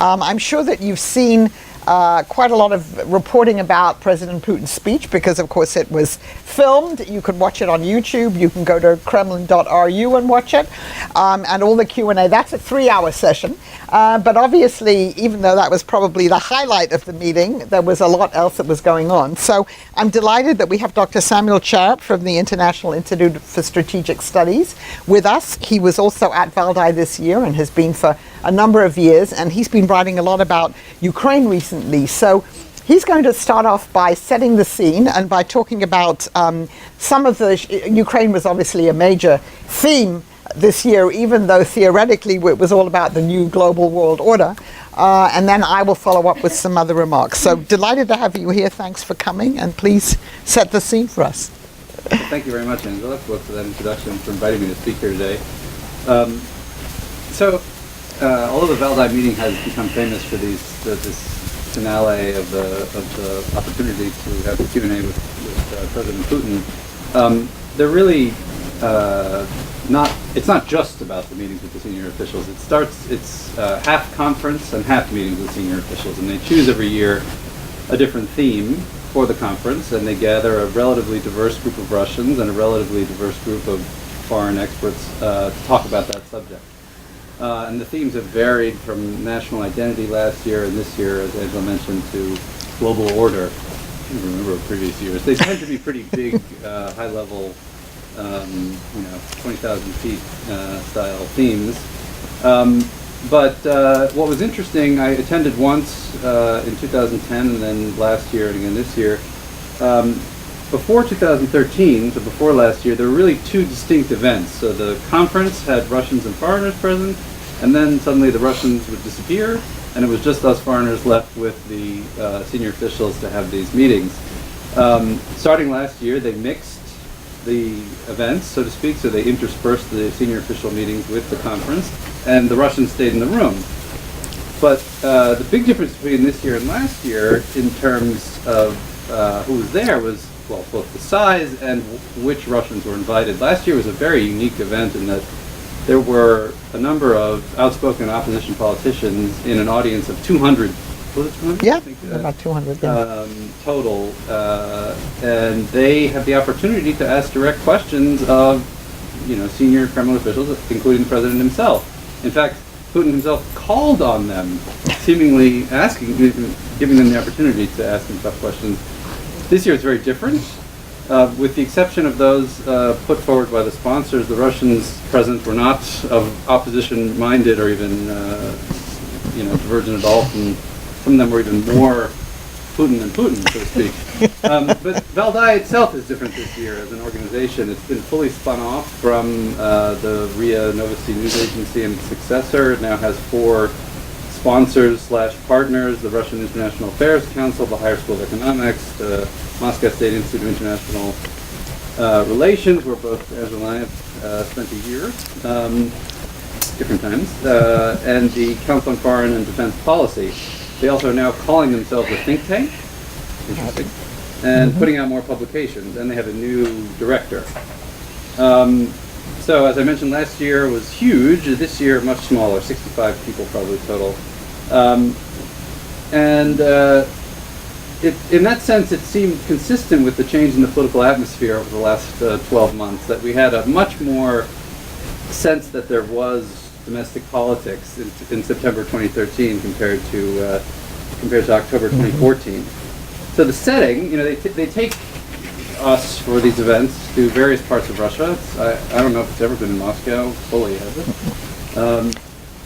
I'm sure that you've seen quite a lot of reporting about President Putin's speech because, of course, it was filmed. You can watch it on YouTube. You can go to kremlin.ru and watch it. And all the Q&A. That's a 3-hour session. But obviously, even though that was probably the highlight of the meeting, there was a lot else that was going on. So I'm delighted that we have Dr. Samuel Charap from the International Institute for Strategic Studies with us. He was also at Valdai this year and has been for a number of years, and he's been writing a lot about Ukraine recently. So he's going to start off by setting the scene and by talking about some of the... Ukraine was obviously a major theme this year, even though theoretically it was all about the new global world order. And then I will follow up with some other remarks. So delighted to have you here. Thanks for coming, and please set the scene for us. Well, thank you very much, Angela, for that introduction, for inviting me to speak here today. Although the Valdai meeting has become famous for this finale of the opportunity to have a Q&A with President Putin, they're really it's not just about the meetings with the senior officials. It's half conference and half meetings with senior officials, and they choose every year a different theme for the conference, and they gather a relatively diverse group of Russians and a relatively diverse group of foreign experts to talk about that subject. And the themes have varied from national identity last year and this year, as Angela mentioned, to global order. I can't remember previous years. They tend to be pretty big, high-level, 20,000 feet style themes. But what was interesting, I attended once in 2010 and then last year and again this year. Before 2013, so before last year, there were really two distinct events. So the conference had Russians and foreigners present, and then suddenly the Russians would disappear, and it was just us foreigners left with the senior officials to have these meetings. Starting last year, they mixed the events, so to speak, so they interspersed the senior official meetings with the conference, and the Russians stayed in the room. But the big difference between this year and last year in terms of who was there was, well, both the size and which Russians were invited. Last year was a very unique event in that there were a number of outspoken opposition politicians in an audience of 200. Was it 200? Yeah, I think, about 200, yeah. Total. And they had the opportunity to ask direct questions of, senior Kremlin officials, including the president himself. In fact, Putin himself called on them, seemingly giving them the opportunity to ask him tough questions. This year it's very different. With the exception of those put forward by the sponsors, the Russians present were not of opposition-minded or even, divergent at all. Some of them were even more Putin than Putin, so to speak. But Valdai itself is different this year as an organization. It's been fully spun off from the RIA Novosti news agency and its successor. It now has 4 sponsors/partners, the Russian International Affairs Council, the Higher School of Economics, the Moscow State Institute of International Relations, where both Angela and I have spent a year, different times, and the Council on Foreign and Defense Policy. They also are now calling themselves a think tank, interesting, and putting out more publications, and they have a new director. So as I mentioned, last year was huge. This year, much smaller, 65 people probably total. In that sense, it seemed consistent with the change in the political atmosphere over the last 12 months, that we had a much more sense that there was domestic politics in September 2013 compared to October 2014. So the setting, they take us for these events to various parts of Russia. I don't know if it's ever been in Moscow fully, has it?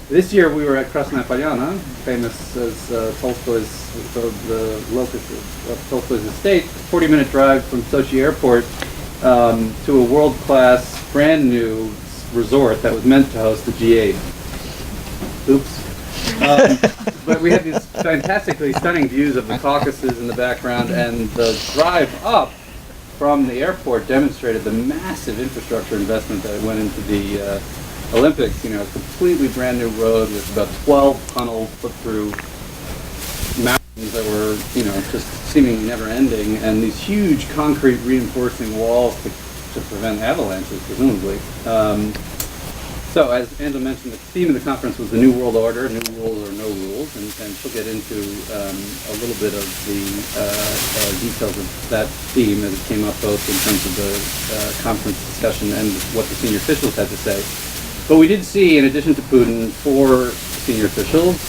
This year we were at Krasnaya Polyana, famous as Tolstoy's, the locus of Tolstoy's estate, 40-minute drive from Sochi Airport to a world-class, brand-new resort that was meant to host the G8. Oops. But we had these fantastically stunning views of the Caucasus in the background, and the drive up from the airport demonstrated the massive infrastructure investment that went into the Olympics. A completely brand new road with about 12 tunnels put through mountains that were, just seemingly never ending, and these huge concrete reinforcing walls to prevent avalanches, presumably. So, as Angela mentioned, the theme of the conference was the New World Order, New Rules or No Rules, and she'll get into a little bit of the details of that theme as it came up both in terms of the conference discussion and what the senior officials had to say. But we did see, in addition to Putin, 4 senior officials,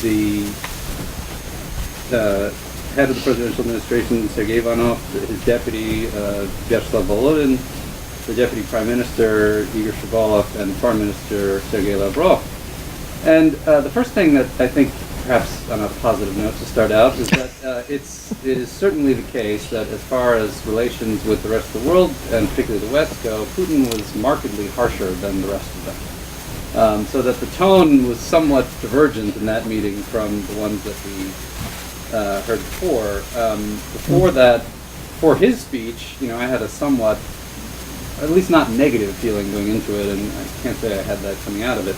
the head of the presidential administration, Sergei Ivanov, his deputy, Vyacheslav Volodin, the Deputy Prime Minister, Igor Shchevalov, and Foreign Minister, Sergei Lavrov. And the first thing that I think, perhaps on a positive note to start out, is that it is certainly the case that as far as relations with the rest of the world, and particularly the West, go, Putin was markedly harsher than the rest of them. So that the tone was somewhat divergent in that meeting from the ones that we heard before. Before that, for his speech, I had a somewhat, at least not negative feeling going into it, and I can't say I had that coming out of it.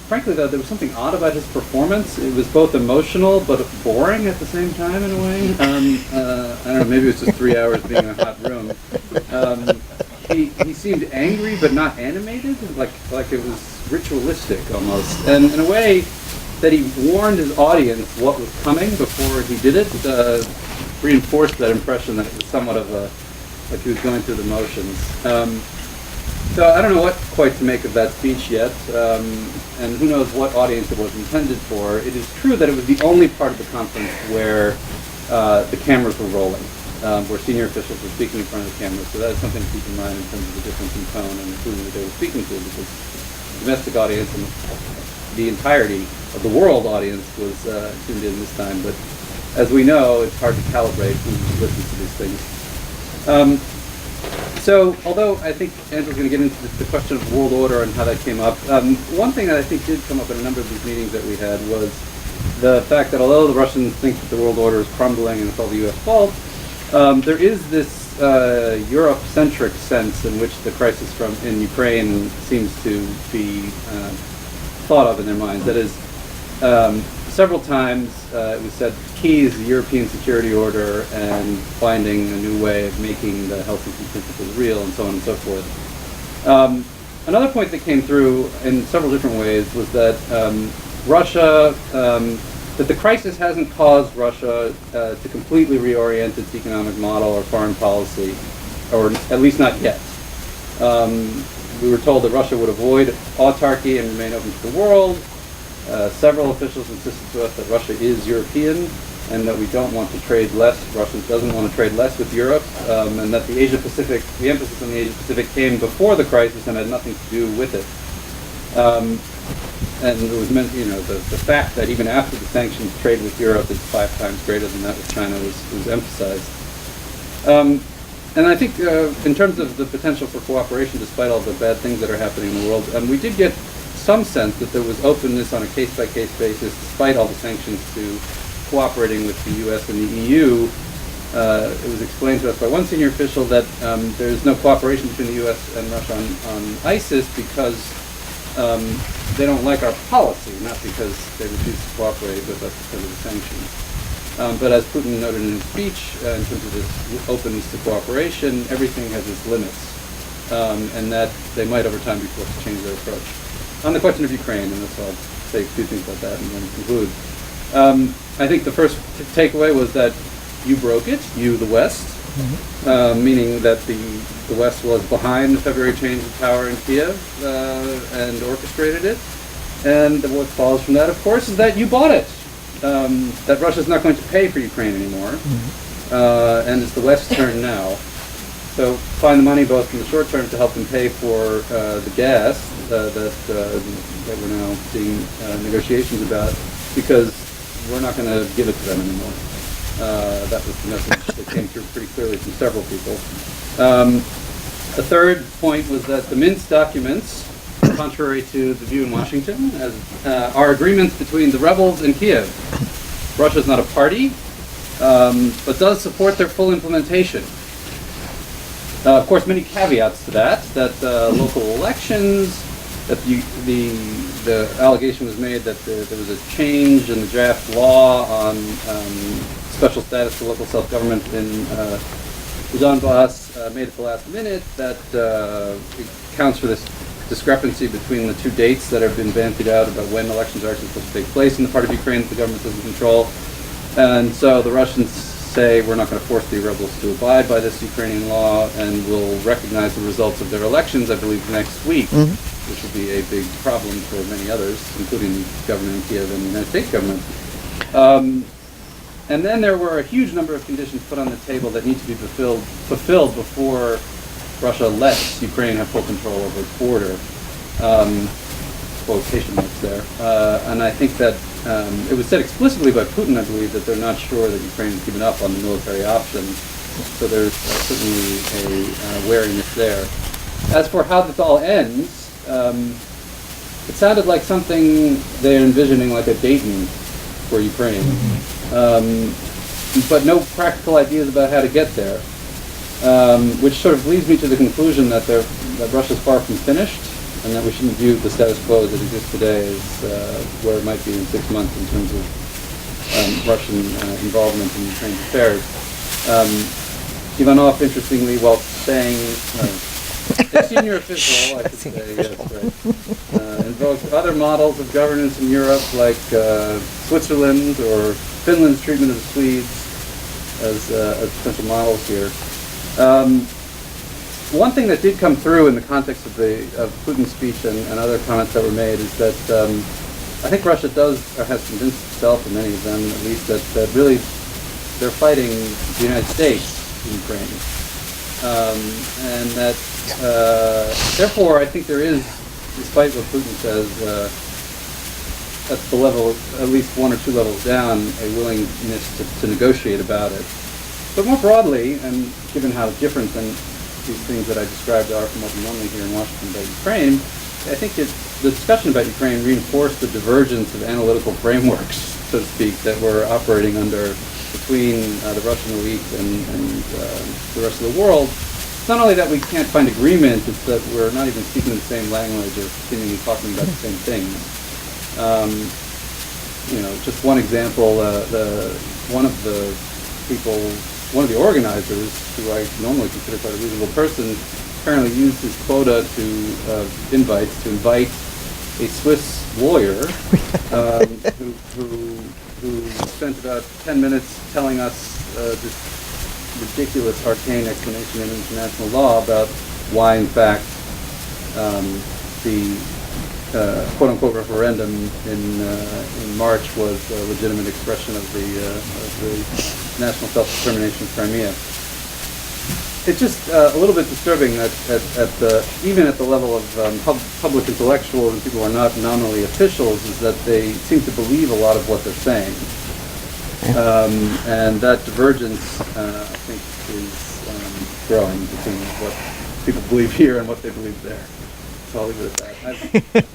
Frankly, though, there was something odd about his performance. It was both emotional but boring at the same time, in a way. I don't know, maybe it was just 3 hours being in a hot room. He seemed angry but not animated, like it was ritualistic almost. And in a way that he warned his audience what was coming before he did it, reinforced that impression that it was somewhat of like he was going through the motions. So I don't know what quite to make of that speech yet, and who knows what audience it was intended for. It is true that it was the only part of the conference where the cameras were rolling, where senior officials were speaking in front of the cameras. So that is something to keep in mind in terms of the difference in tone and who they were speaking to, because the domestic audience and the entirety of the world audience was tuned in this time. But as we know, it's hard to calibrate who listens to these things. So, although I think Andrew's going to get into the question of world order and how that came up, one thing that I think did come up in a number of these meetings that we had was the fact that although the Russians think that the world order is crumbling and it's all the U.S. fault, there is this Europe-centric sense in which the crisis in Ukraine seems to be thought of in their minds. That is, several times it was said key is the European security order and finding a new way of making the Helsinki principles real and so on and so forth. Another point that came through in several different ways was that Russia, that the crisis hasn't caused Russia to completely reorient its economic model or foreign policy, or at least not yet. We were told that Russia would avoid autarky and remain open to the world. Several officials insisted to us that Russia is European and that we don't want to trade less. Russia doesn't want to trade less with Europe, and that the Asia-Pacific, the emphasis on the Asia-Pacific came before the crisis and had nothing to do with it. And it was meant, the fact that even after the sanctions, trade with Europe is 5 times greater than that with China was emphasized. And I think in terms of the potential for cooperation, despite all the bad things that are happening in the world, we did get some sense that there was openness on a case-by-case basis, despite all the sanctions, to cooperating with the U.S. and the EU. It was explained to us by one senior official that there's no cooperation between the U.S. and Russia on ISIS because they don't like our policy, not because they refuse to cooperate with us because of the sanctions. But as Putin noted in his speech, in terms of this openness to cooperation, everything has its limits, and that they might over time be forced to change their approach. On the question of Ukraine, and that's I'll say a few things about that and then conclude. I think the first takeaway was that you broke it, you, the West, meaning that the West was behind the February change of power in Kiev and orchestrated it. And what follows from that, of course, is that you bought it. That Russia's not going to pay for Ukraine anymore, and it's the West's turn now. So find the money both in the short term to help them pay for the gas that we're now seeing negotiations about, because we're not going to give it to them anymore. That was the message that came through pretty clearly from several people. The third point was that the Minsk documents, contrary to the view in Washington, are agreements between the rebels and Kiev. Russia's not a party, but does support their full implementation. Of course, many caveats to that local elections, that the allegation was made that there was a change in the draft law on special status for local self-government in Donbass made at the last minute, that accounts for this discrepancy between the two dates that have been bandied out about when elections are actually supposed to take place in the part of Ukraine that the government doesn't control. And so the Russians say, we're not going to force the rebels to abide by this Ukrainian law, and we'll recognize the results of their elections, I believe, next week, which will be a big problem for many others, including the government in Kiev and the United States government. And then there were a huge number of conditions put on the table that need to be fulfilled before Russia lets Ukraine have full control over its border. Quotation marks there. And I think that it was said explicitly by Putin, I believe, that they're not sure that Ukraine has given up on the military option. So there's certainly a wariness there. As for how this all ends, it sounded like something they're envisioning like a Dayton for Ukraine, but no practical ideas about how to get there. Which sort of leads me to the conclusion that Russia's far from finished, and that we shouldn't view the status quo as it exists today as where it might be in 6 months in terms of Russian involvement in Ukraine's affairs. Ivanov, interestingly, while saying, a senior official, I should say, yes, right, invoked other models of governance in Europe, like Switzerland or Finland's treatment of the Swedes as potential models here. One thing that did come through in the context of Putin's speech and other comments that were made is that I think Russia does or has convinced itself, and many of them at least, that really they're fighting the United States in Ukraine, and that therefore I think there is, despite what Putin says, at the level, at least 1 or 2 levels down, a willingness to negotiate about it. But more broadly, and given how different than these things that I described are from what we normally hear in Washington about Ukraine, I think the discussion about Ukraine reinforced the divergence of analytical frameworks, so to speak, that we're operating under between the Russian elite and the rest of the world. It's not only that we can't find agreement, it's that we're not even speaking the same language or seemingly talking about the same things. Just one example, one of the organizers, who I normally consider quite a reasonable person, apparently used his quota to invite a Swiss lawyer who spent about 10 minutes telling us this ridiculous arcane explanation in international law about why, in fact, the quote-unquote referendum in March was a legitimate expression of the national self-determination of Crimea. It's just a little bit disturbing that even at the level of public intellectuals and people who are not nominally officials, is that they seem to believe a lot of what they're saying. And that divergence, I think, is growing between what people believe here and what they believe there. So I'll leave it at that.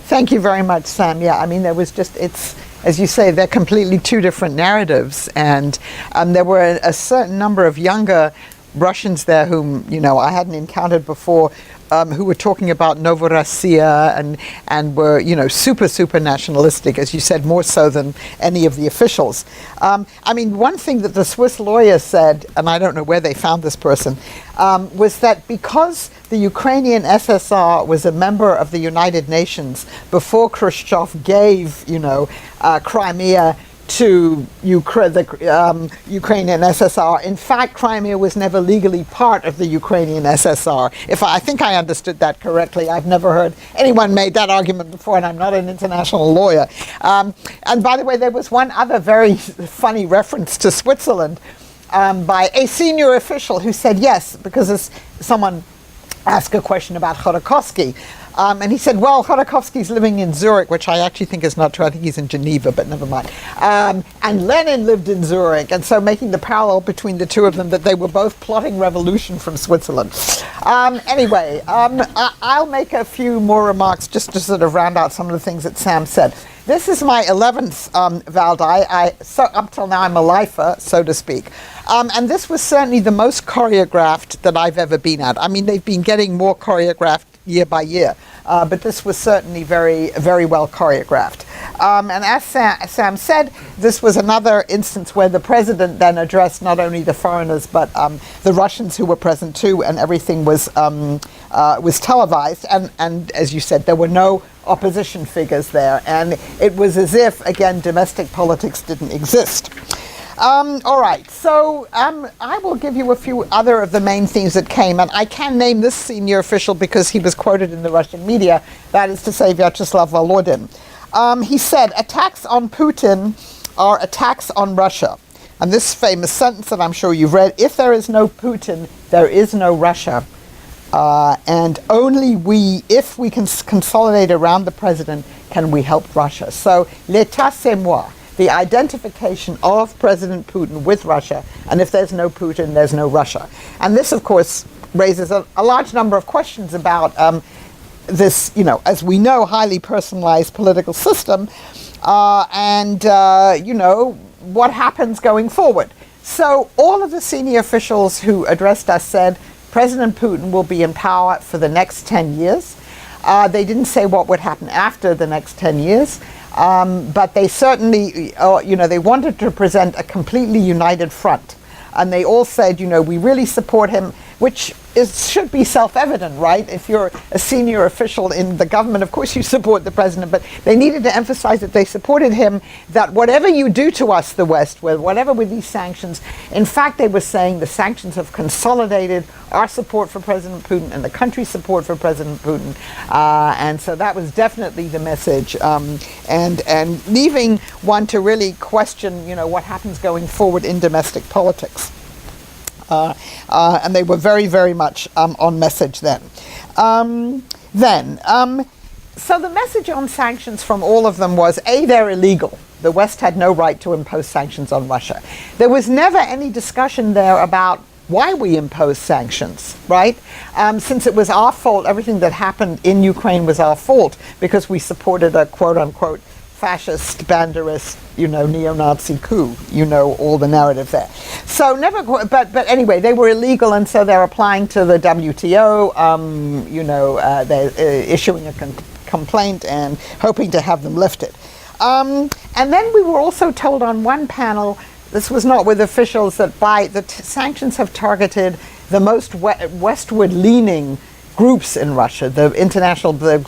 Thank you very much, Sam. Yeah, I mean, it's, as you say, they're completely two different narratives. And there were a certain number of younger Russians there whom, I hadn't encountered before, who were talking about Novorossiya and were, super nationalistic, as you said, more so than any of the officials. I mean, one thing that the Swiss lawyer said, and I don't know where they found this person, was that because the Ukrainian SSR was a member of the United Nations before Khrushchev gave, Crimea to the Ukrainian SSR. In fact, Crimea was never legally part of the Ukrainian SSR. I think I understood that correctly. I've never heard anyone made that argument before, and I'm not an international lawyer. And by the way, there was one other very funny reference to Switzerland by a senior official who said yes, because someone asked a question about Khodorkovsky. And he said, well, Khodorkovsky's living in Zurich, which I actually think is not true. I think he's in Geneva, but never mind. And Lenin lived in Zurich, and so making the parallel between the two of them, that they were both plotting revolution from Switzerland. Anyway, I'll make a few more remarks just to sort of round out some of the things that Sam said. This is my 11th Valdai. So up till now, I'm a lifer, so to speak. And this was certainly the most choreographed that I've ever been at. I mean, they've been getting more choreographed year by year, but this was certainly very, very well choreographed. And as Sam said, this was another instance where the president then addressed not only the foreigners but the Russians who were present too, and everything was televised. And as you said, there were no opposition figures there, and it was as if, again, domestic politics didn't exist. All right, so I will give you a few other of the main themes that came, and I can name this senior official because he was quoted in the Russian media, that is to say Vyacheslav Volodin. He said, attacks on Putin are attacks on Russia. And this famous sentence that I'm sure you've read, if there is no Putin, there is no Russia. And only if we can consolidate around the president, can we help Russia. So, l'état c'est moi, the identification of President Putin with Russia, and if there's no Putin, there's no Russia. And this, of course, raises a large number of questions about this, as we know, highly personalized political system, and what happens going forward. So all of the senior officials who addressed us said President Putin will be in power for the next 10 years. They didn't say what would happen after the next 10 years, but they certainly, they wanted to present a completely united front. And they all said, we really support him, which should be self-evident, right? If you're a senior official in the government, of course you support the president, but they needed to emphasize that they supported him, that whatever you do to us, the West, whatever with these sanctions, in fact, they were saying the sanctions have consolidated our support for President Putin and the country's support for President Putin. And so that was definitely the message. And leaving one to really question, what happens going forward in domestic politics. And they were very, very much on message then. So the message on sanctions from all of them was, A, they're illegal. The West had no right to impose sanctions on Russia. There was never any discussion there about why we imposed sanctions, right? Since it was our fault, everything that happened in Ukraine was our fault because we supported a quote-unquote fascist, banderist, neo-Nazi coup, all the narrative there. So but anyway, they were illegal, and so they're applying to the WTO, they're issuing a complaint and hoping to have them lifted. And then we were also told on one panel, this was not with officials, that the sanctions have targeted the most westward-leaning groups in Russia, the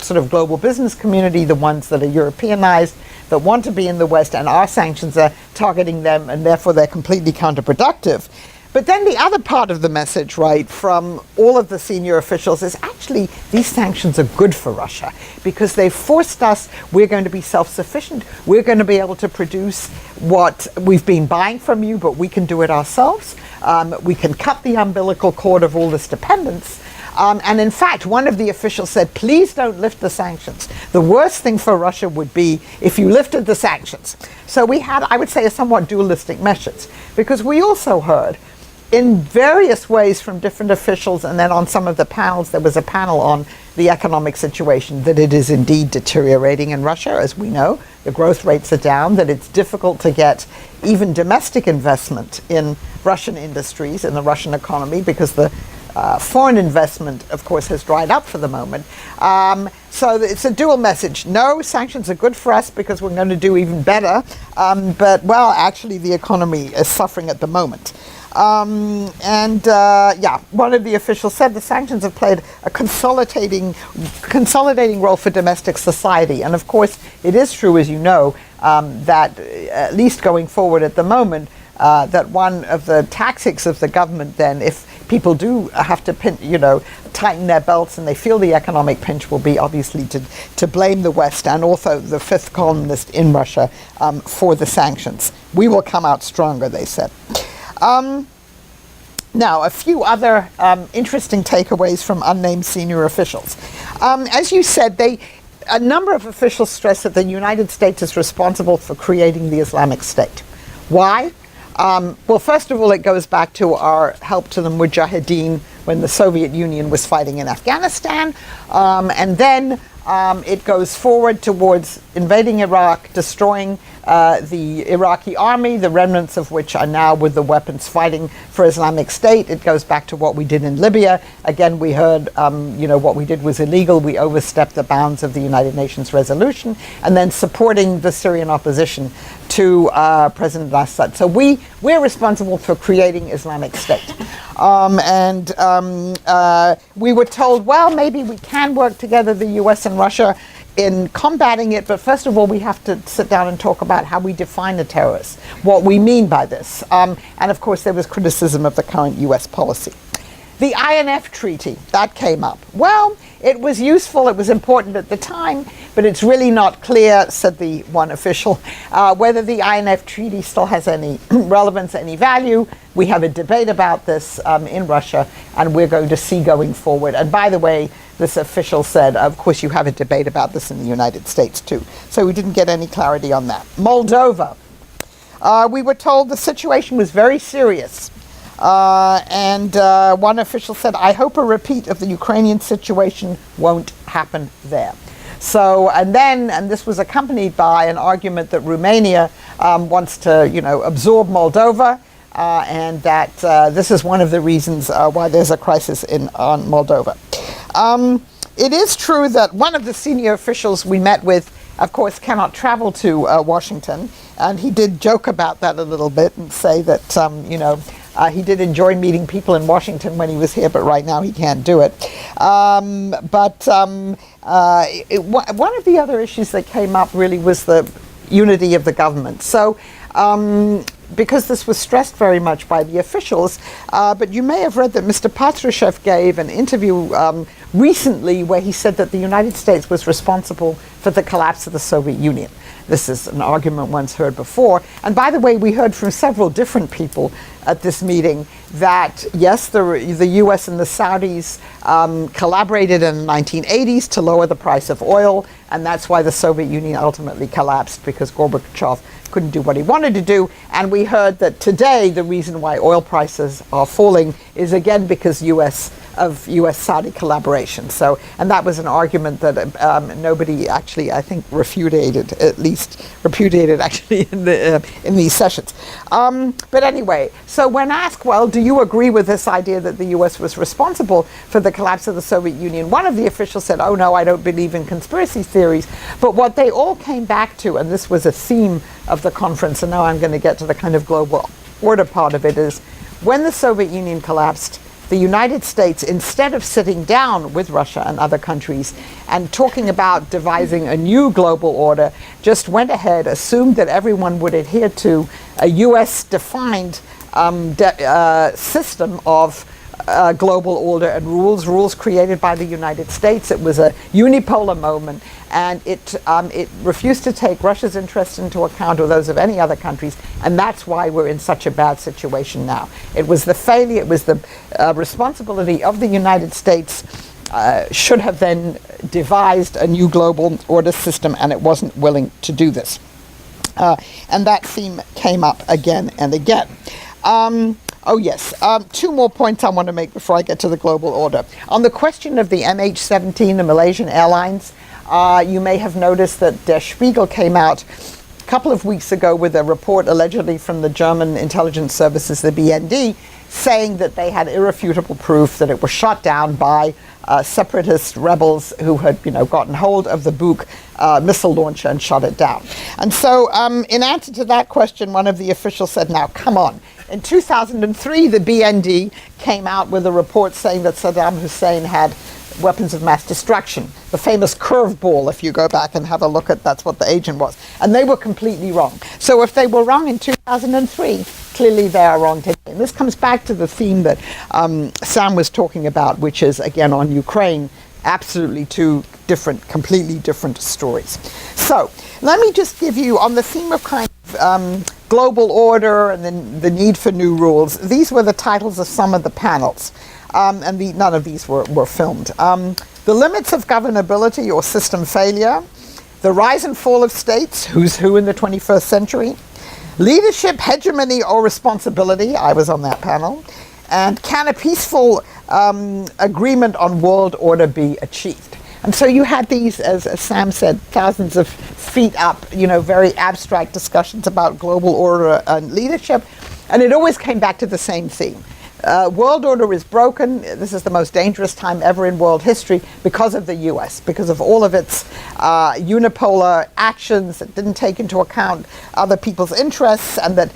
sort of global business community, the ones that are Europeanized, that want to be in the West, and our sanctions are targeting them, and therefore they're completely counterproductive. But then the other part of the message, right, from all of the senior officials is actually these sanctions are good for Russia because they've forced us, we're going to be self-sufficient, we're going to be able to produce what we've been buying from you, but we can do it ourselves. We can cut the umbilical cord of all this dependence. And in fact, one of the officials said, please don't lift the sanctions. The worst thing for Russia would be if you lifted the sanctions. So we had, I would say, a somewhat dualistic message, because we also heard in various ways from different officials, and then on some of the panels, there was a panel on the economic situation, that it is indeed deteriorating in Russia, as we know. The growth rates are down, that it's difficult to get even domestic investment in Russian industries, in the Russian economy, because the foreign investment, of course, has dried up for the moment. So it's a dual message. No, sanctions are good for us because we're going to do even better. But actually the economy is suffering at the moment. One of the officials said the sanctions have played a consolidating role for domestic society. And of course, it is true, as you know, that at least going forward at the moment, that one of the tactics of the government then, if people do have to tighten their belts and they feel the economic pinch, will be obviously to blame the West and also the fifth columnist in Russia for the sanctions. We will come out stronger, they said. Now, a few other interesting takeaways from unnamed senior officials. As you said, a number of officials stressed that the United States is responsible for creating the Islamic State. Why? Well, first of all, it goes back to our help to the Mujahideen when the Soviet Union was fighting in Afghanistan. And then it goes forward towards invading Iraq, destroying the Iraqi army, the remnants of which are now with the weapons fighting for Islamic State. It goes back to what we did in Libya. Again, we heard, what we did was illegal. We overstepped the bounds of the United Nations resolution, and then supporting the Syrian opposition to President Assad. So we're responsible for creating Islamic State. We were told, well, maybe we can work together, the US and Russia, in combating it, but first of all, we have to sit down and talk about how we define a terrorist, what we mean by this. And of course, there was criticism of the current US policy. The INF Treaty, that came up. Well, it was useful, it was important at the time, but it's really not clear, said the one official, whether the INF Treaty still has any relevance, any value. We have a debate about this in Russia, and we're going to see going forward. And by the way, this official said, of course, you have a debate about this in the United States too. So we didn't get any clarity on that. Moldova. We were told the situation was very serious. One official said, I hope a repeat of the Ukrainian situation won't happen there. So, and this was accompanied by an argument that Romania wants to, absorb Moldova, and that this is one of the reasons why there's a crisis on Moldova. It is true that one of the senior officials we met with, of course, cannot travel to Washington, and he did joke about that a little bit and say that, he did enjoy meeting people in Washington when he was here, but right now he can't do it. One of the other issues that came up really was the unity of the government. So, because this was stressed very much by the officials, but you may have read that Mr. Patrushev gave an interview recently where he said that the United States was responsible for the collapse of the Soviet Union. This is an argument once heard before. And by the way, we heard from several different people at this meeting that, yes, the US and the Saudis collaborated in the 1980s to lower the price of oil, and that's why the Soviet Union ultimately collapsed, because Gorbachev couldn't do what he wanted to do. And we heard that today the reason why oil prices are falling is again because US-Saudi collaboration. So, and that was an argument that nobody actually, I think, repudiated actually in these sessions. But anyway, so when asked, well, do you agree with this idea that the US was responsible for the collapse of the Soviet Union? One of the officials said, oh no, I don't believe in conspiracy theories. But what they all came back to, and this was a theme of the conference, and now I'm going to get to the kind of global order part of it, is when the Soviet Union collapsed, the United States, instead of sitting down with Russia and other countries and talking about devising a new global order, just went ahead, assumed that everyone would adhere to a US-defined system of global order and rules created by the United States. It was a unipolar moment, and it refused to take Russia's interests into account or those of any other countries, and that's why we're in such a bad situation now. It was the failure, it was the responsibility of the United States, should have then devised a new global order system, and it wasn't willing to do this. And that theme came up again and again. Oh yes, two more points I want to make before I get to the global order. On the question of the MH17, the Malaysian Airlines, you may have noticed that Der Spiegel came out a couple of weeks ago with a report allegedly from the German intelligence services, the BND, saying that they had irrefutable proof that it was shot down by separatist rebels who had, gotten hold of the Buk missile launcher and shot it down. And so, in answer to that question, one of the officials said, "Now, come on." In 2003, the BND came out with a report saying that Saddam Hussein had weapons of mass destruction, the famous curveball. If you go back and have a look at, that's what the agent was, and they were completely wrong. So if they were wrong in 2003, clearly they are wrong today. And this comes back to the theme that Sam was talking about, which is again on Ukraine. Absolutely two different, completely different stories. So let me just give you, on the theme of kind of global order and then the need for new rules, these were the titles of some of the panels. And none of these were filmed. The limits of governability or system failure, the rise and fall of states, who's who in the 21st century, leadership, hegemony, or responsibility, I was on that panel, and can a peaceful agreement on world order be achieved? And so you had these, as Sam said, thousands of feet up, very abstract discussions about global order and leadership. And it always came back to the same theme. World order is broken. This is the most dangerous time ever in world history because of the U.S., because of all of its unipolar actions that didn't take into account other people's interests, and that,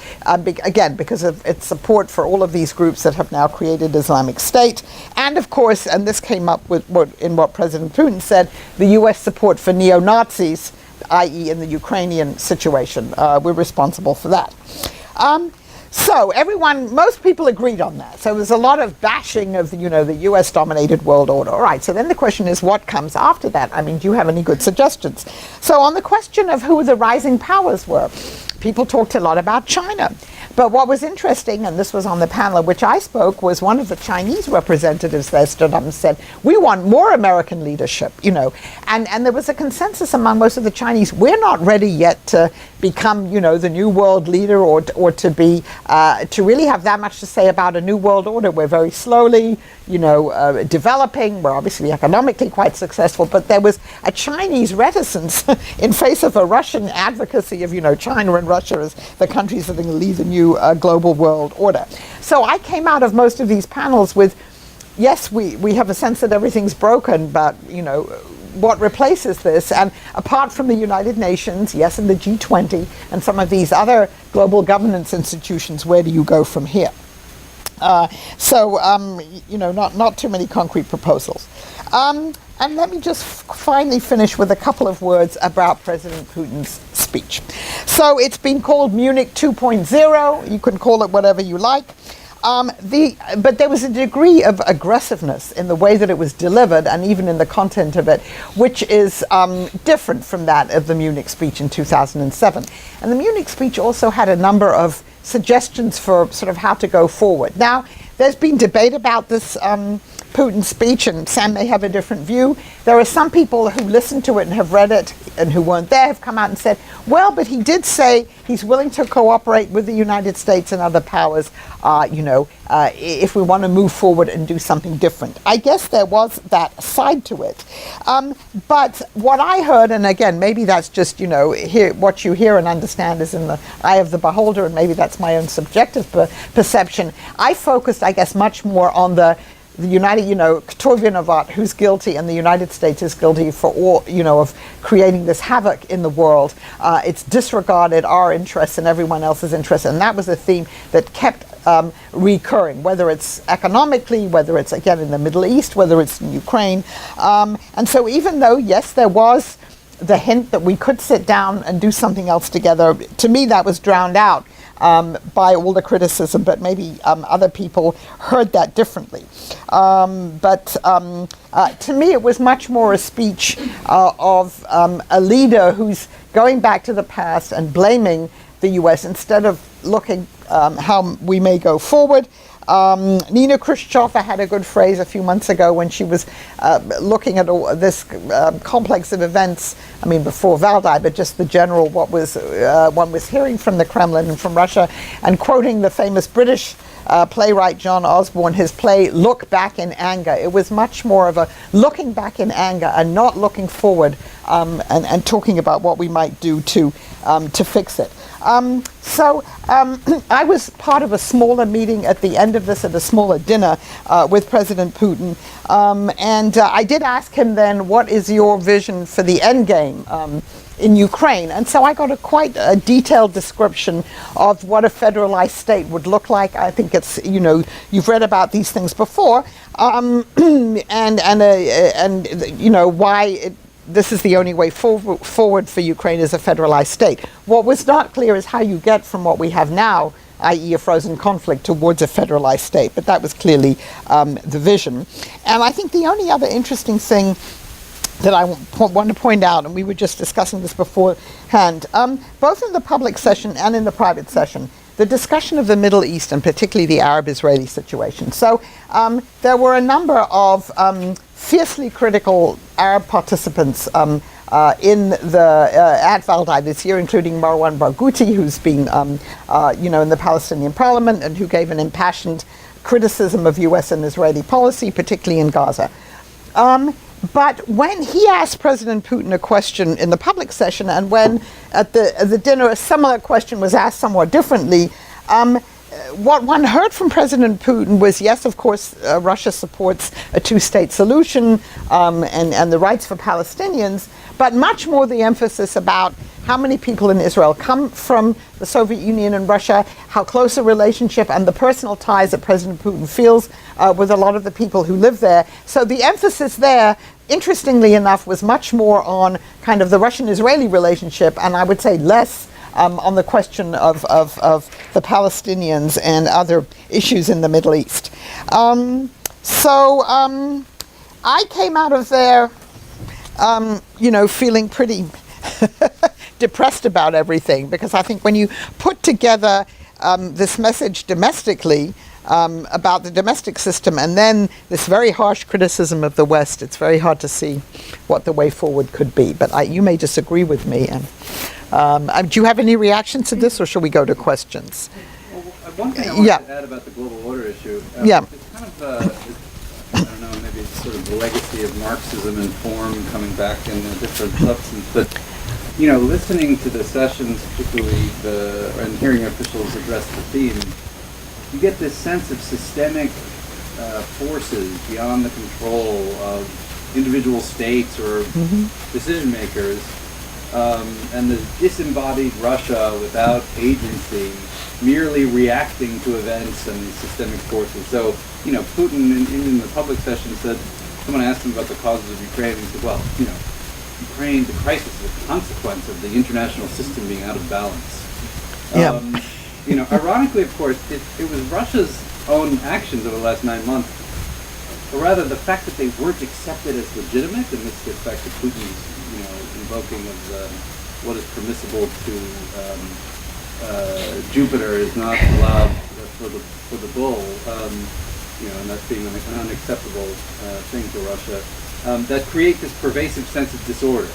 again, because of its support for all of these groups that have now created Islamic State. And of course, and this came up with what President Putin said, the U.S. support for neo-Nazis, i.e. in the Ukrainian situation. We're responsible for that. So most people agreed on that. So there's a lot of bashing of the U.S.-dominated world order. All right, so then the question is, what comes after that? I mean, do you have any good suggestions? So on the question of who the rising powers were, people talked a lot about China. But what was interesting, and this was on the panel at which I spoke, was one of the Chinese representatives there stood up and said, we want more American leadership, And there was a consensus among most of the Chinese, we're not ready yet to become, the new world leader or to be, to really have that much to say about a new world order. We're very slowly, developing. We're obviously economically quite successful, but there was a Chinese reticence in face of a Russian advocacy of, China and Russia as the countries that are going to lead the new global world order. So I came out of most of these panels with, yes, we have a sense that everything's broken, but, what replaces this? And apart from the United Nations, yes, and the G20, and some of these other global governance institutions, where do you go from here? Not too many concrete proposals. And let me just finally finish with a couple of words about President Putin's speech. So it's been called Munich 2.0. You can call it whatever you like. But there was a degree of aggressiveness in the way that it was delivered, and even in the content of it, which is different from that of the Munich speech in 2007. And the Munich speech also had a number of suggestions for sort of how to go forward. Now, there's been debate about this Putin speech, and Sam may have a different view. There are some people who listened to it and have read it and who weren't there have come out and said, well, but he did say he's willing to cooperate with the United States and other powers, if we want to move forward and do something different. I guess there was that side to it. But what I heard, and again, maybe that's just, what you hear and understand is in the eye of the beholder, and maybe that's my own subjective perception. I focused, I guess, much more on the United, Kto winowat, who's guilty, and the United States is guilty for all, of creating this havoc in the world. It's disregarded our interests and everyone else's interests, and that was a theme that kept recurring, whether it's economically, whether it's, again, in the Middle East, whether it's in Ukraine. And so even though, yes, there was the hint that we could sit down and do something else together, to me that was drowned out by all the criticism, but maybe other people heard that differently. But to me, it was much more a speech of a leader who's going back to the past and blaming the U.S. instead of looking how we may go forward. Nina Khrushcheva had a good phrase a few months ago when she was looking at all this complex of events, before Valdai, but just the general, what was one was hearing from the Kremlin and from Russia, and quoting the famous British playwright John Osborne, his play Look Back in Anger. It was much more of a looking back in anger and not looking forward, and talking about what we might do to fix it. I was part of a smaller meeting at the end of this, at a smaller dinner with President Putin, and I did ask him then, what is your vision for the end game in Ukraine? And so I got quite a detailed description of what a federalized state would look like. I think it's, you've read about these things before, and why this is the only way forward for Ukraine as a federalized state. What was not clear is how you get from what we have now, i.e. a frozen conflict, towards a federalized state. But that was clearly the vision. And I think the only other interesting thing that I want to point out, and we were just discussing this beforehand, both in the public session and in the private session, the discussion of the Middle East, and particularly the Arab-Israeli situation. So there were a number of fiercely critical Arab participants in the at Valdai this year, including Marwan Barghouti, who's been in the Palestinian parliament and who gave an impassioned criticism of U.S. and Israeli policy, particularly in Gaza. But when he asked President Putin a question in the public session, and when at the dinner a similar question was asked somewhat differently, what one heard from President Putin was, yes, of course, Russia supports a two-state solution and the rights for Palestinians, but much more the emphasis about how many people in Israel come from the Soviet Union and Russia, how close a relationship and the personal ties that President Putin feels with a lot of the people who live there. So the emphasis there, interestingly enough, was much more on kind of the Russian-Israeli relationship, and I would say less on the question of the Palestinians and other issues in the Middle East. I came out of there, feeling pretty depressed about everything, because I think when you put together this message domestically about the domestic system and then this very harsh criticism of the West, it's very hard to see what the way forward could be. But you may disagree with me. And do you have any reactions to this, or shall we go to questions? Well, one thing I wanted to add about the global order issue, it's kind of, I don't know, maybe it's sort of the legacy of Marxism in form coming back in a different substance, but listening to the sessions, particularly and hearing officials address the theme, you get this sense of systemic forces beyond the control of individual states or decision makers, and the disembodied Russia without agency, merely reacting to events and systemic forces. So, Putin in the public session said, someone asked him about the causes of Ukraine, and he said, well, Ukraine, the crisis is a consequence of the international system being out of balance. Ironically, of course, it was Russia's own actions over the last 9 months, or rather the fact that they weren't accepted as legitimate, and this gets back to Putin's, invoking of what is permissible to Jupiter is not allowed for the bull, and that being an unacceptable thing for Russia. That create this pervasive sense of disorder.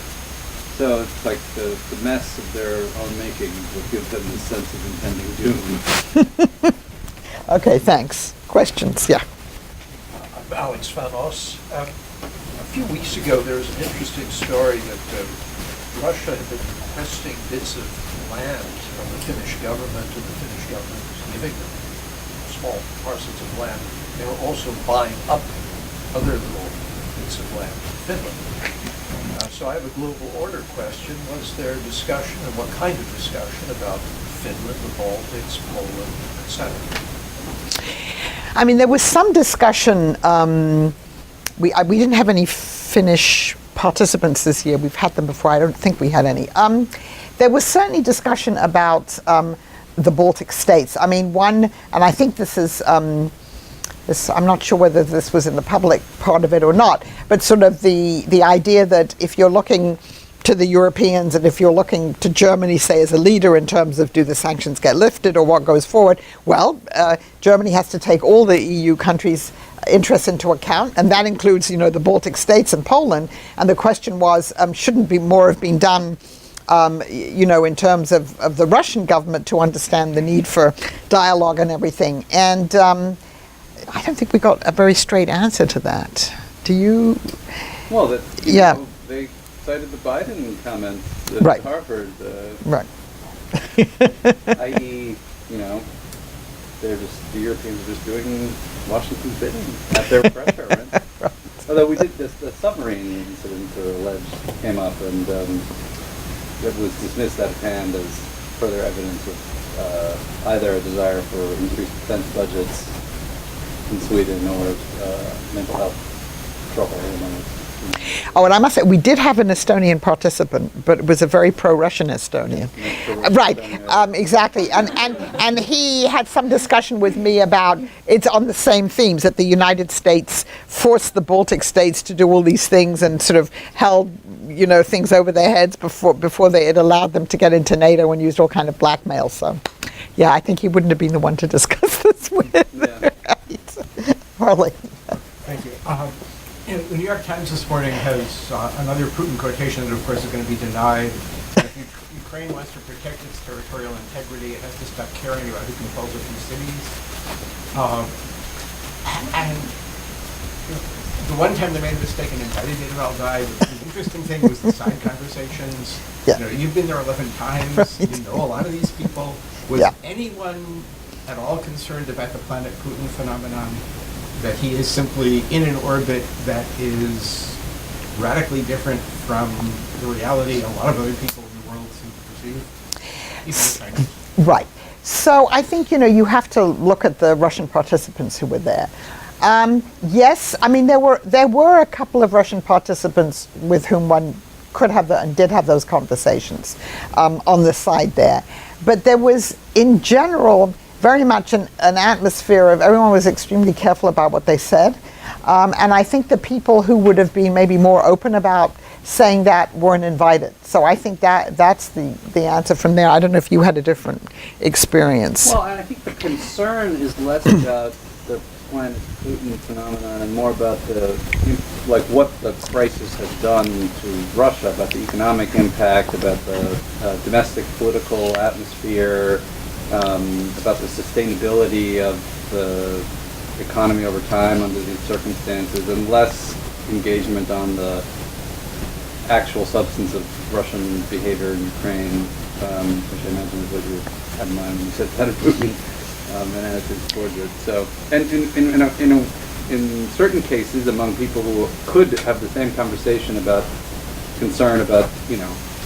So it's like the mess of their own making will give them this sense of impending doom. Okay, thanks. Questions? Yeah. I'm Alex Vanos. A few weeks ago, there was an interesting story that Russia had been requesting bits of land from the Finnish government, and the Finnish government was giving them small parcels of land. They were also buying up other little bits of land in Finland. So I have a global order question. Was there discussion, and what kind of discussion, about Finland, the Baltics, Poland, etc.? I mean, there was some discussion. We didn't have any Finnish participants this year. We've had them before. I don't think we had any. There was certainly discussion about the Baltic states. I mean, and I think this is, I'm not sure whether this was in the public part of it or not, but sort of the idea that if you're looking to the Europeans and if you're looking to Germany, say, as a leader in terms of do the sanctions get lifted or what goes forward, well, Germany has to take all the EU countries' interests into account, and that includes, the Baltic states and Poland. And the question was, shouldn't be more have been done, in terms of the Russian government to understand the need for dialogue and everything. And I don't think we got a very straight answer to that. Do you? Well, they cited the Biden comments at Harvard. Right. I.e., the Europeans are just doing Washington's bidding at their pressure, right? Right. Although we did the submarine incident alleged came up, and it was dismissed out of hand as further evidence of either a desire for increased defense budgets in Sweden or mental health trouble. Oh, and I must say, we did have an Estonian participant, but it was a very pro-Russian Estonian. Right, exactly. And he had some discussion with me about, it's on the same themes, that the United States forced the Baltic states to do all these things and sort of held, things over their heads before they had allowed them to get into NATO and used all kind of blackmail. So, yeah, I think he wouldn't have been the one to discuss this with. Yeah. Right. Harley. Thank you. The New York Times this morning has another Putin quotation that, of course, is going to be denied. If Ukraine wants to protect its territorial integrity, it has to stop caring about who controls a few cities. And the one time they made a mistake and invited me to Valdai, the interesting thing was the side conversations. Yeah. You know, you've been there 11 times. Right. You know a lot of these people. Was Yeah. anyone at all concerned about the Planet Putin phenomenon? That he is simply in an orbit that is radically different from the reality a lot of other people in the world seem to perceive, even the Chinese. Right. So I think, you have to look at the Russian participants who were there. Yes, I mean, there were a couple of Russian participants with whom one could have and did have those conversations on the side there. But there was, in general, very much an atmosphere of everyone was extremely careful about what they said. And I think the people who would have been maybe more open about saying that weren't invited. So I think that's the answer from there. I don't know if you had a different experience. Well, I think the concern is less about the Planet Putin phenomenon and more about what the crisis has done to Russia, about the economic impact, about the domestic political atmosphere, about the sustainability of the economy over time under these circumstances, and less engagement on the actual substance of Russian behavior in Ukraine, which I imagine is what you had in mind when you said Planet Putin and attitudes towards it. So, and in certain cases, among people who could have the same conversation about concern about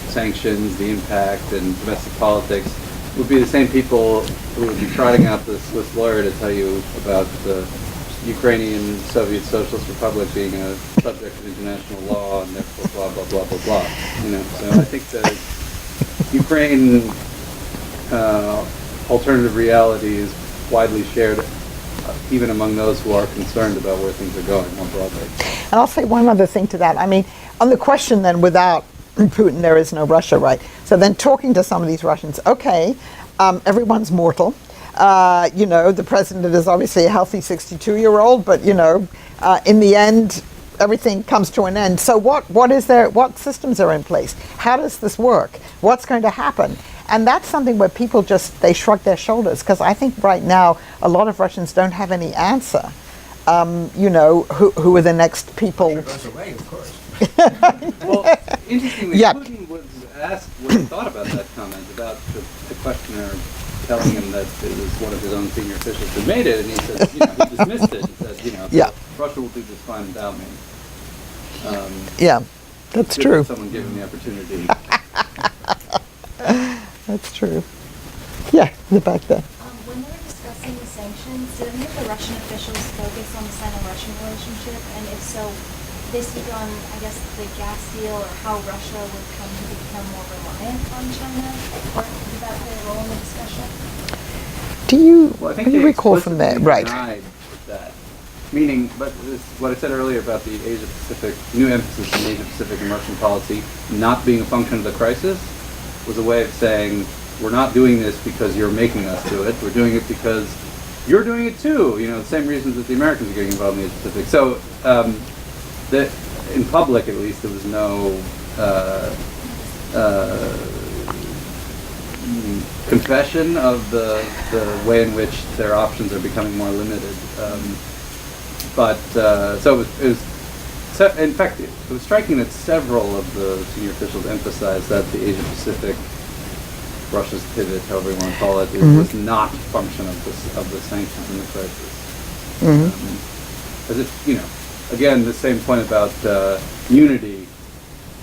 sanctions, the impact, and domestic politics, would be the same people who would be trotting out the Swiss lawyer to tell you about the Ukrainian Soviet Socialist Republic being a subject of international law and therefore blah, blah, blah, blah, blah. So I think the Ukraine alternative reality is widely shared even among those who are concerned about where things are going more broadly. And I'll say one other thing to that. I mean, on the question then, without Putin, there is no Russia, right? So then talking to some of these Russians, okay, everyone's mortal. The president is obviously a healthy 62-year-old, but, in the end, everything comes to an end. So what systems are in place? How does this work? What's going to happen? And that's something where people they shrug their shoulders, because I think right now a lot of Russians don't have any answer. Who are the next people? Russia goes away, of course. Well, interestingly, Yeah. Putin was asked what he thought about that comment, about the questioner telling him that it was one of his own senior officials who made it, and he said, he dismissed it. He said, Yeah. Russia will do just fine without me. Yeah, that's Good true. that someone gave him the opportunity. That's true. Yeah, in the back there. When they were discussing the sanctions, did any of the Russian officials focus on the Sino-Russian relationship? And if so, they speak on, I guess, the gas deal or how Russia would come to become more reliant on China? Or did that play a role in the discussion? Well, I think do you they recall from that? explicitly Right. denied that. Meaning, but what I said earlier about the Asia-Pacific, new emphasis on Asia-Pacific and Russian policy not being a function of the crisis was a way of saying, we're not doing this because you're making us do it. We're doing it because you're doing it too. The same reasons that the Americans are getting involved in the Asia-Pacific. So, in public, at least, there was no confession of the way in which their options are becoming more limited. So it was in fact, it was striking that several of the senior officials emphasized that the Asia-Pacific, Russia's pivot, however you want to call it, was not a function of the sanctions and the crisis. As if, again, the same point about unity.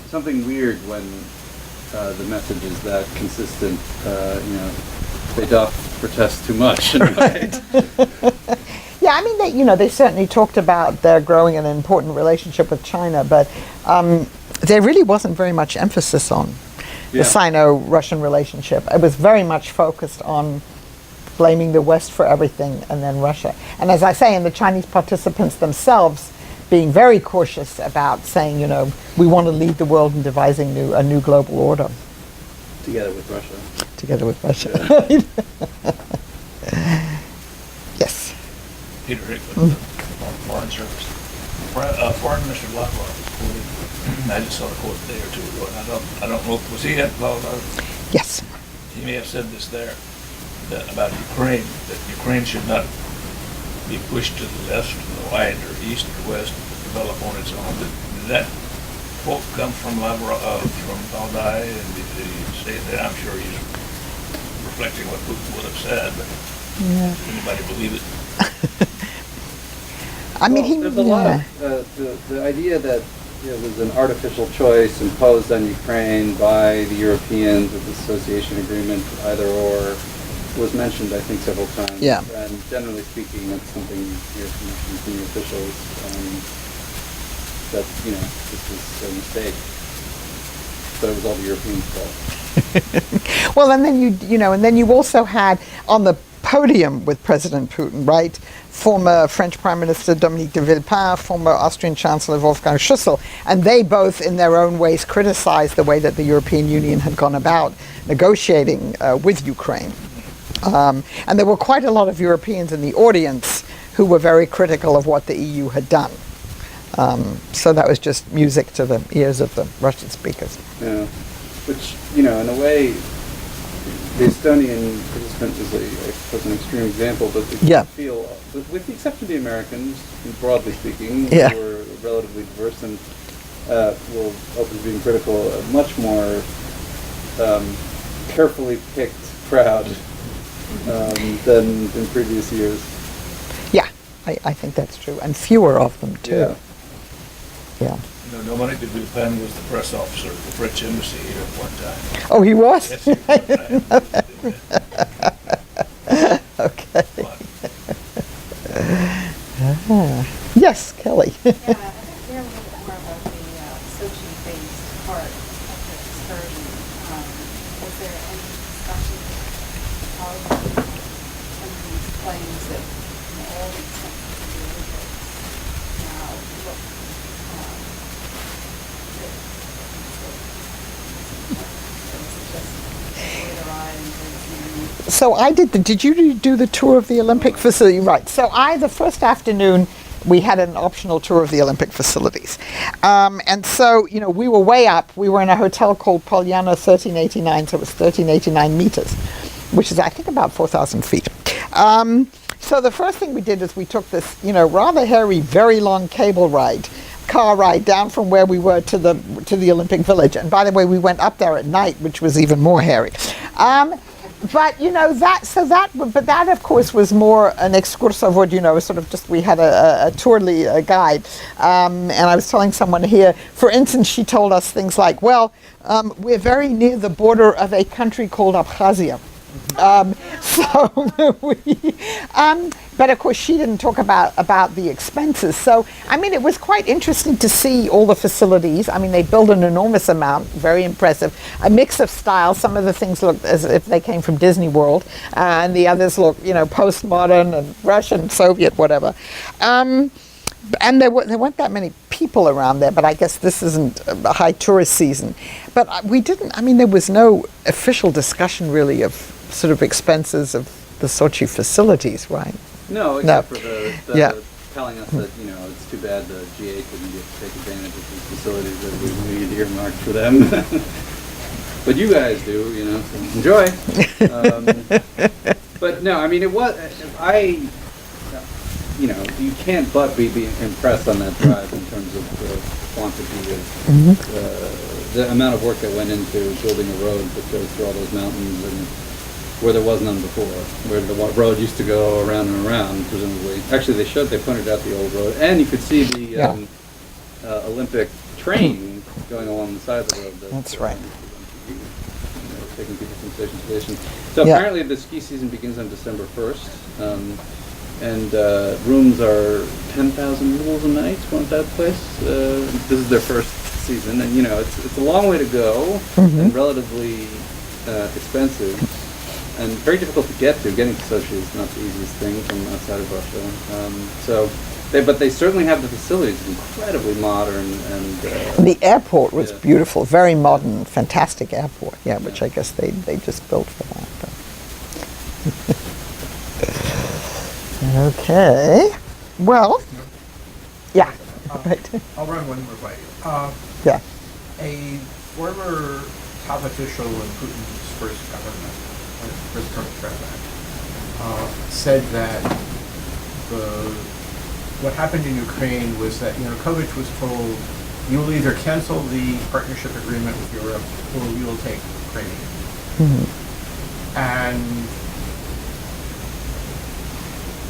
Something weird when the message is that consistent. They doth protest too much. Right? Yeah, I mean, they certainly talked about their growing an important relationship with China, but there really wasn't very much emphasis on the Sino-Russian relationship. It was very much focused on blaming the West for everything and then Russia. And as I say, and the Chinese participants themselves being very cautious about saying, we want to lead the world in devising a new global order. Together with Russia. Together with Russia. Yes. Peter Hickman, Foreign Service. Foreign Minister Blackwell was quoted. I just saw the quote a day or two ago, and I don't know, was he at Valdai? Yes. He may have said this there about Ukraine, that Ukraine should not be pushed to the left, the right, or east or west, develop on its own. Did that quote come from Valdai, and did he say that? I'm sure he's reflecting what Putin would have said, but Yeah. does anybody believe it? I mean, Well, there's a lot of the idea that it was an artificial choice imposed on Ukraine by the Europeans with the association agreement, either or, was mentioned, I think, several times. Yeah. And generally speaking, that's something you hear from senior officials, that, this was a mistake. But it was all the Europeans' fault. Well, and then and then you also had on the podium with President Putin, right? Former French Prime Minister Dominique de Villepin, former Austrian Chancellor Wolfgang Schüssel, and they both, in their own ways, criticized the way that the European Union had gone about negotiating with Ukraine. And there were quite a lot of Europeans in the audience who were very critical of what the EU had done. So that was just music to the ears of the Russian speakers. Yeah. Which, in a way, the Estonian participant is, I suppose, an extreme example, but they Yeah. feel, with the exception of the Americans, broadly speaking, Yeah. who were relatively diverse and were open to being critical, a much more carefully picked crowd than in previous years. Yeah, I think that's true. And fewer of them, too. Yeah. Dominique de Villepin was the press officer of the French embassy here at one time. Oh, he was? Yes, he was. Okay. But Yes, Kelly. Yeah, I think we're a little bit more about the Sochi-based part of the excursion. Was there any discussion of some of these claims that all these countries in the Olympics now look So I did you do the tour of the Olympic facility? Right. So the first afternoon, we had an optional tour of the Olympic facilities. And so, we were way up. We were in a hotel called Polyana 1389, so it was 1389 meters, which is, I think, about 4,000 feet. So the first thing we did is we took this, rather hairy, very long car ride down from where we were to the Olympic Village. And by the way, we went up there at night, which was even more hairy. But that of course was more an excursovod, sort of just, we had a tour guide, and I was telling someone here, for instance, she told us things like, well, we're very near the border of a country called Abkhazia. But of course she didn't talk about the expenses. So, it was quite interesting to see all the facilities. They built an enormous amount, very impressive. A mix of styles. Some of the things looked as if they came from Disney World, and the others looked, postmodern and Russian, Soviet, whatever. And there weren't that many people around there, but I guess this isn't a high tourist season. But there was no official discussion really of sort of expenses of the Sochi facilities, right? No, except for Yeah. telling us that, it's too bad the GA couldn't take advantage of these facilities that we had earmarked for them. But you guys do, so enjoy. But no, it was, you can't but be impressed on that drive in terms of the quantity of the amount of work that went into building a road that goes through all those mountains, and where there was none before, where the road used to go around and around, presumably. Actually, they pointed out the old road, and you could see the Olympic train going along the side of the road. That's right. Taking people from station to station. So apparently the ski season begins on December 1st. And rooms are 10,000 rubles a night going to that place. This is their first season, and it's a long way to go, and relatively expensive, and very difficult to get to. Getting to Sochi is not the easiest thing from outside of Russia. But they certainly have the facilities, incredibly modern, and the airport was beautiful, very modern, fantastic airport. Which I guess they just built for that. Okay. Well, right. I'll run one more by you. Yeah. A former top official in Putin's first government, first term president, said that the what happened in Ukraine was that Yanukovych was told, you will either cancel the partnership agreement with Europe or we will take Crimea. Mm-hmm. And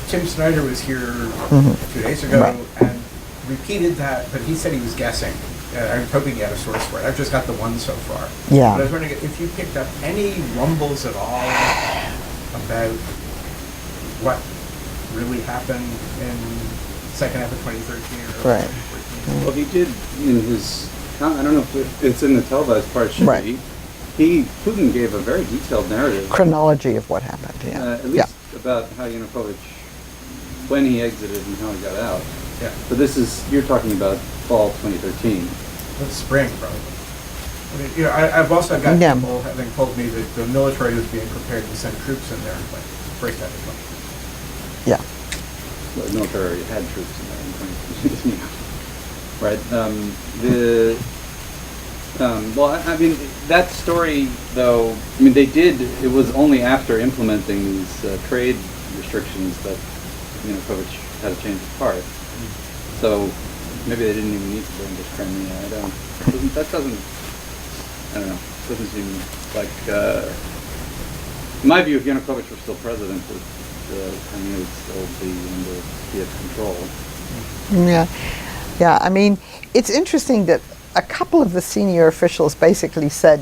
Tim Snyder was here 2 days ago Right. and repeated that, but he said he was guessing. I was hoping he had a source for it. I've just got the one so far. Yeah. But I was wondering if you picked up any rumbles at all about what really happened in the second half of 2013 or Right. 2014. Well, he did in his, I don't know if it's in the televised part, should Right. be. Putin gave a very detailed narrative, Chronology of what happened, yeah. at least about how Yanukovych, when he exited and how he got out. Yeah. But you're talking about fall 2013. The spring, probably. I mean, I've also got Yeah. people having told me that the military was being prepared to send troops in there, like, first half of 2013. Yeah. Well, the military already had troops in there in 2013. Right. Well, I mean, that story, though, I mean, it was only after implementing these trade restrictions that Yanukovych had a change of heart. So maybe they didn't even need to bring this Crimea. Doesn't seem like, in my view, if Yanukovych were still president, Crimea would still be under Kiev control. Yeah. Yeah, I mean, it's interesting that a couple of the senior officials basically said,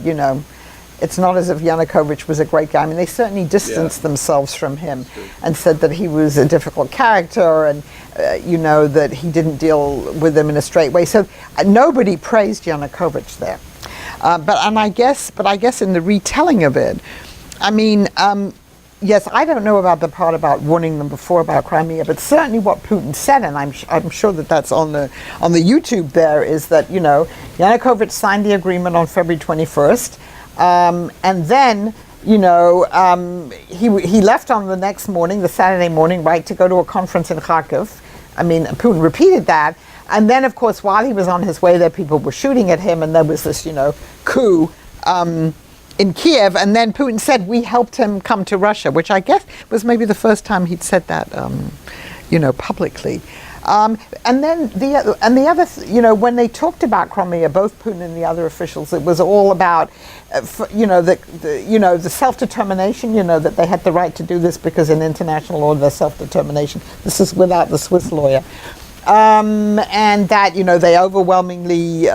it's not as if Yanukovych was a great guy. I mean, they certainly distanced themselves from him and said that he was a difficult character and, that he didn't deal with them in a straight way. So nobody praised Yanukovych there. But I guess in the retelling of it, I mean, yes, I don't know about the part about warning them before about Crimea, but certainly what Putin said, and I'm sure that that's on the YouTube there, is that Yanukovych signed the agreement on February 21st, and then he left on the next morning, the Saturday morning, right, to go to a conference in Kharkiv. I mean, Putin repeated that, and then of course while he was on his way there, people were shooting at him, and there was this coup. In Kiev, and then Putin said we helped him come to Russia, which I guess was maybe the first time he'd said that, publicly. And then the other, when they talked about Crimea, both Putin and the other officials, it was all about, the self-determination, that they had the right to do this because in international law, there's self-determination. This is without the Swiss lawyer. And that they overwhelmingly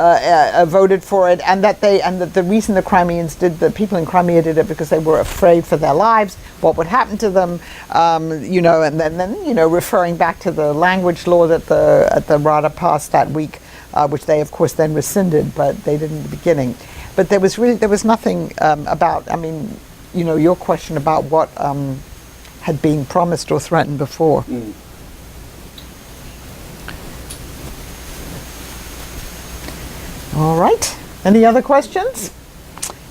voted for it, and that the reason the people in Crimea did it because they were afraid for their lives, what would happen to them, and then referring back to the language law that the Rada passed that week, which they of course then rescinded, but they did in the beginning. But there was nothing about, I mean, your question about what had been promised or threatened before. Mm. All right. Any other questions?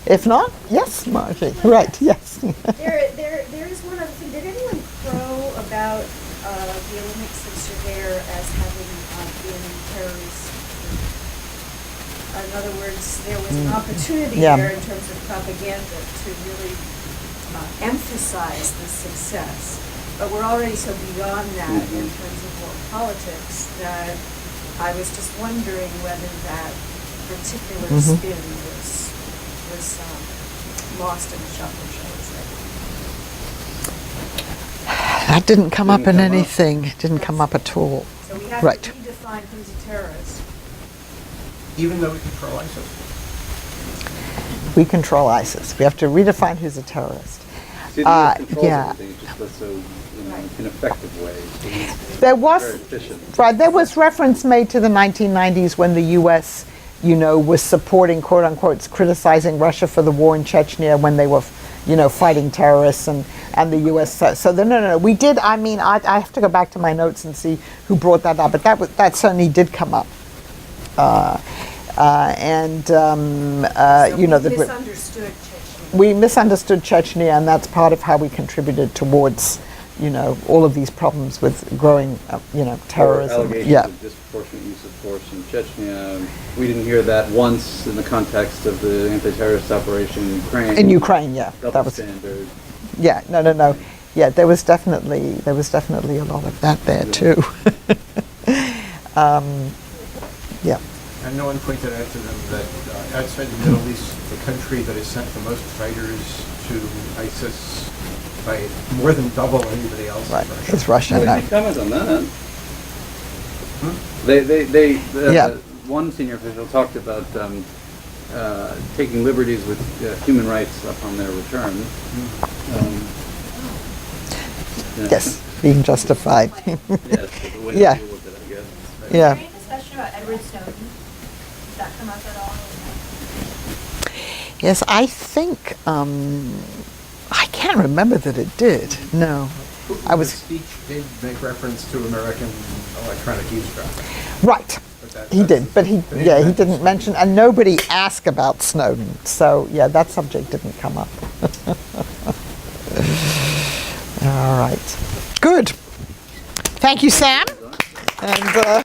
If not, yes, Margie. Right, yes. There is one other thing. Did anyone crow about the Olympics of Surveyor as having been terrorist? In other words, there was an opportunity there in terms of propaganda to really emphasize the success. But we're already so beyond that in terms of world politics that I was just wondering whether that particular spin was lost in the shuffle, shall we say. That didn't come up in anything. It didn't come up at all. So we have Right. to redefine who's a terrorist. Even though we control ISIS. We control ISIS. We have to redefine who's a terrorist. See, the controls yeah. everything, it just was so in effective way. So it's There was, very efficient. right, there was reference made to the 1990s when the U.S., was supporting, quote unquote, criticizing Russia for the war in Chechnya when they were, fighting terrorists and the U.S. So no. We did, I mean, I have to go back to my notes and see who brought that up, but that certainly did come up. Misunderstood Chechnya. We misunderstood Chechnya, and that's part of how we contributed towards, all of these problems with growing, terrorism. Allegations of disproportionate use of force in Chechnya. We didn't hear that once in the context of the anti-terrorist operation in Ukraine. In Ukraine, yeah, Double that was. standard. Yeah, no. Yeah, there was definitely a lot of that there too. Yeah. And no one pointed out to them that outside the Middle East, the country that has sent the most fighters to ISIS by more than double anybody else Right. is Russia. It's Russia Well, now. they did comment on that. Yeah. One senior official talked about taking liberties with human rights upon their return. Yeah. Yes, being justified. Yes, but the way to Yeah. deal with it, I guess. Yeah. Is there any discussion about Edward Snowden? Did that come up at all? Yes, I think, I can't remember that it did. No. I The was, speech did make reference to American electronic eavesdropping. right. But that- He that's- did, but he didn't mention, and nobody asked about Snowden. So, yeah, that subject didn't come up. All right. Good. Thank you, Sam. And